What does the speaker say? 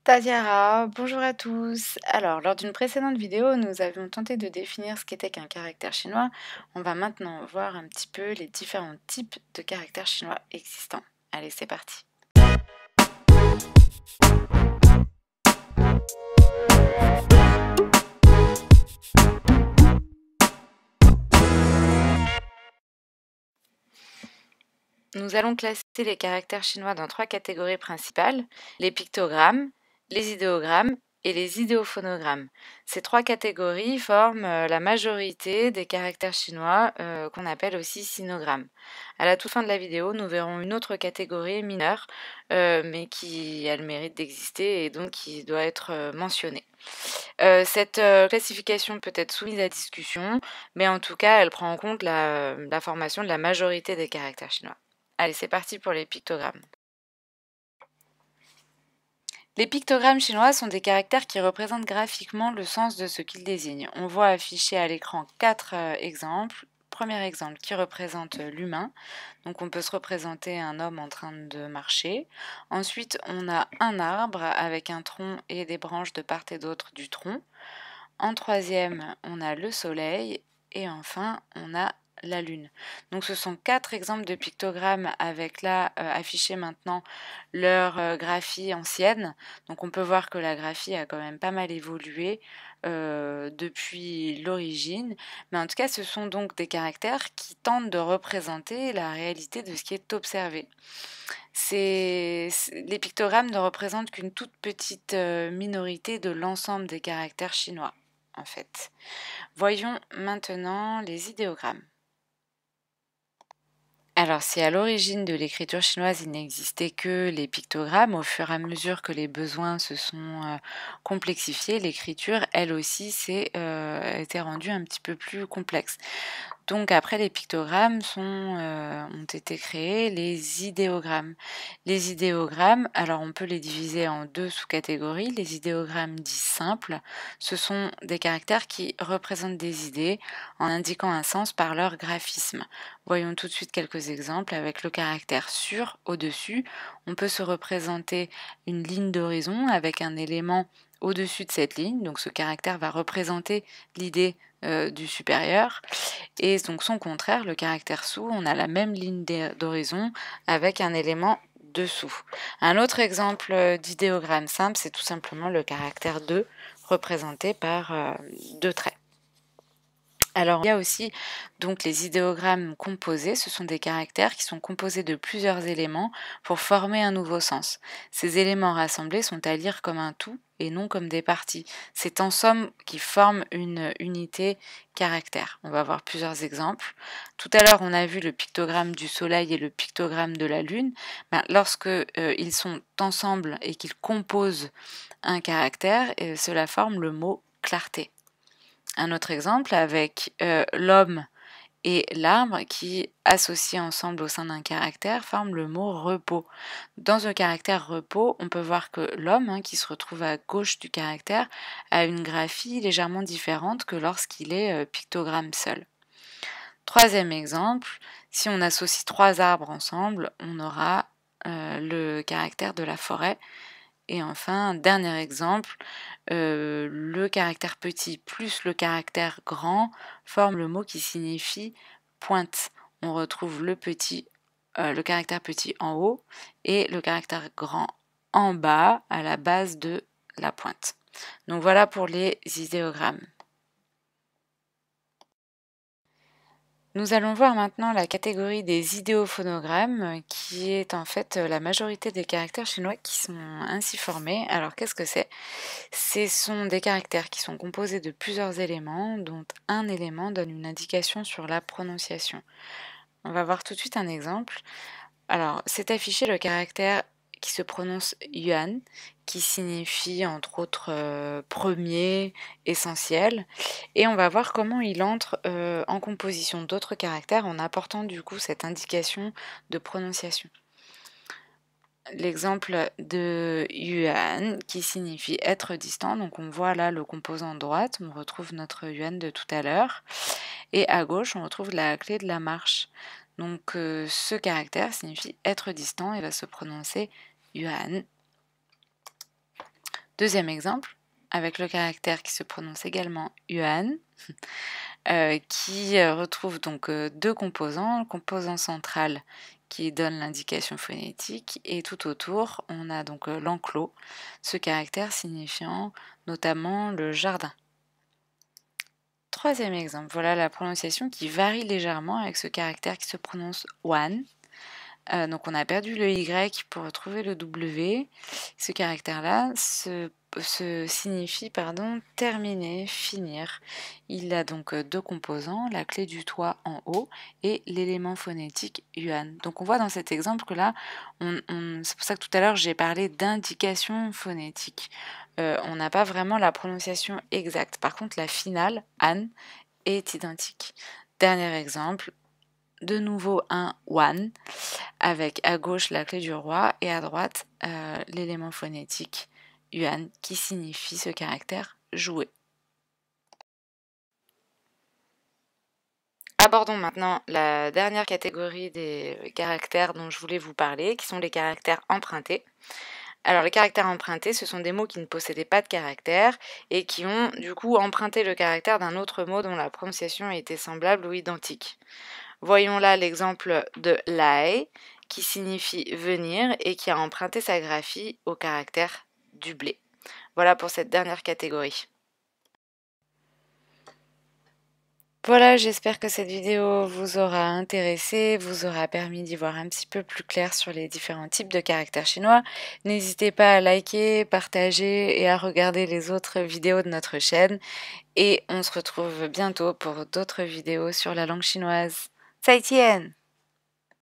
Tatiara, bonjour à tous. Alors, lors d'une précédente vidéo, nous avions tenté de définir ce qu'était qu'un caractère chinois. On va maintenant voir un petit peu les différents types de caractères chinois existants. Allez, c'est parti. Nous allons classer les caractères chinois dans trois catégories principales, les pictogrammes, les idéogrammes et les idéophonogrammes. Ces trois catégories forment la majorité des caractères chinois qu'on appelle aussi sinogrammes. À la toute fin de la vidéo, nous verrons une autre catégorie mineure, mais qui a le mérite d'exister et donc qui doit être mentionnée. Cette classification peut être soumise à discussion, mais en tout cas, elle prend en compte la formation de la majorité des caractères chinois. Allez, c'est parti pour les pictogrammes. Les pictogrammes chinois sont des caractères qui représentent graphiquement le sens de ce qu'ils désignent. On voit afficher à l'écran 4 exemples. Premier exemple qui représente l'humain. Donc on peut se représenter un homme en train de marcher. Ensuite, on a un arbre avec un tronc et des branches de part et d'autre du tronc. En troisième, on a le soleil. Et enfin, on a la lune. Donc ce sont 4 exemples de pictogrammes avec là affiché maintenant leur graphie ancienne. Donc on peut voir que la graphie a quand même pas mal évolué depuis l'origine. Mais en tout cas, ce sont donc des caractères qui tentent de représenter la réalité de ce qui est observé. Les pictogrammes ne représentent qu'une toute petite minorité de l'ensemble des caractères chinois, en fait. Voyons maintenant les idéogrammes. Alors, si à l'origine de l'écriture chinoise, il n'existait que les pictogrammes, au fur et à mesure que les besoins se sont complexifiés, l'écriture, elle aussi, été rendue un petit peu plus complexe. Donc après les pictogrammes ont été créés les idéogrammes. Les idéogrammes, alors on peut les diviser en deux sous-catégories. Les idéogrammes dits simples, ce sont des caractères qui représentent des idées en indiquant un sens par leur graphisme. Voyons tout de suite quelques exemples avec le caractère sur au-dessus. On peut se représenter une ligne d'horizon avec un élément au-dessus de cette ligne. Donc ce caractère va représenter l'idée du supérieur. Et donc son contraire, le caractère sous, on a la même ligne d'horizon avec un élément dessous. Un autre exemple d'idéogramme simple, c'est tout simplement le caractère 2 représenté par deux traits. Alors, il y a aussi donc les idéogrammes composés, ce sont des caractères qui sont composés de plusieurs éléments pour former un nouveau sens. Ces éléments rassemblés sont à lire comme un tout et non comme des parties. C'est en somme qui forme une unité caractère. On va voir plusieurs exemples. Tout à l'heure, on a vu le pictogramme du soleil et le pictogramme de la lune. Lorsque ils sont ensemble et qu'ils composent un caractère, cela forme le mot clarté. Un autre exemple avec l'homme et l'arbre qui, associés ensemble au sein d'un caractère, forment le mot repos. Dans un caractère repos, on peut voir que l'homme, qui se retrouve à gauche du caractère, a une graphie légèrement différente que lorsqu'il est pictogramme seul. Troisième exemple, si on associe trois arbres ensemble, on aura le caractère de la forêt. Et enfin, dernier exemple, le caractère petit plus le caractère grand forment le mot qui signifie pointe. On retrouve le caractère petit en haut et le caractère grand en bas, à la base de la pointe. Donc voilà pour les idéogrammes. Nous allons voir maintenant la catégorie des idéophonogrammes, qui est en fait la majorité des caractères chinois qui sont ainsi formés. Alors qu'est-ce que c'est? Ce sont des caractères qui sont composés de plusieurs éléments, dont un élément donne une indication sur la prononciation. On va voir tout de suite un exemple. Alors, c'est affiché le caractère qui se prononce yuan, qui signifie entre autres premier, essentiel, et on va voir comment il entre en composition d'autres caractères en apportant du coup cette indication de prononciation. L'exemple de yuan qui signifie être distant, donc on voit là le composant de droite, on retrouve notre yuan de tout à l'heure, et à gauche on retrouve la clé de la marche. Donc ce caractère signifie être distant et va se prononcer yuan. Deuxième exemple, avec le caractère qui se prononce également yuan, qui retrouve donc deux composants, le composant central qui donne l'indication phonétique et tout autour, on a donc l'enclos, ce caractère signifiant notamment le jardin. Troisième exemple, voilà la prononciation qui varie légèrement avec ce caractère qui se prononce wan. Donc on a perdu le Y pour retrouver le W. Ce caractère-là signifie terminer, finir. Il a donc deux composants, la clé du toit en haut et l'élément phonétique yuan. Donc on voit dans cet exemple que là, c'est pour ça que tout à l'heure j'ai parlé d'indication phonétique. On n'a pas vraiment la prononciation exacte. Par contre, la finale, an, est identique. Dernier exemple, de nouveau un wan, avec à gauche la clé du roi et à droite l'élément phonétique yuan qui signifie ce caractère jouer. Abordons maintenant la dernière catégorie des caractères dont je voulais vous parler, qui sont les caractères empruntés. Alors les caractères empruntés, ce sont des mots qui ne possédaient pas de caractère et qui ont du coup emprunté le caractère d'un autre mot dont la prononciation était semblable ou identique. Voyons là l'exemple de lai, qui signifie venir et qui a emprunté sa graphie au caractère du blé. Voilà pour cette dernière catégorie. Voilà, j'espère que cette vidéo vous aura intéressé, vous aura permis d'y voir un petit peu plus clair sur les différents types de caractères chinois. N'hésitez pas à liker, partager et à regarder les autres vidéos de notre chaîne. Et on se retrouve bientôt pour d'autres vidéos sur la langue chinoise. 再见!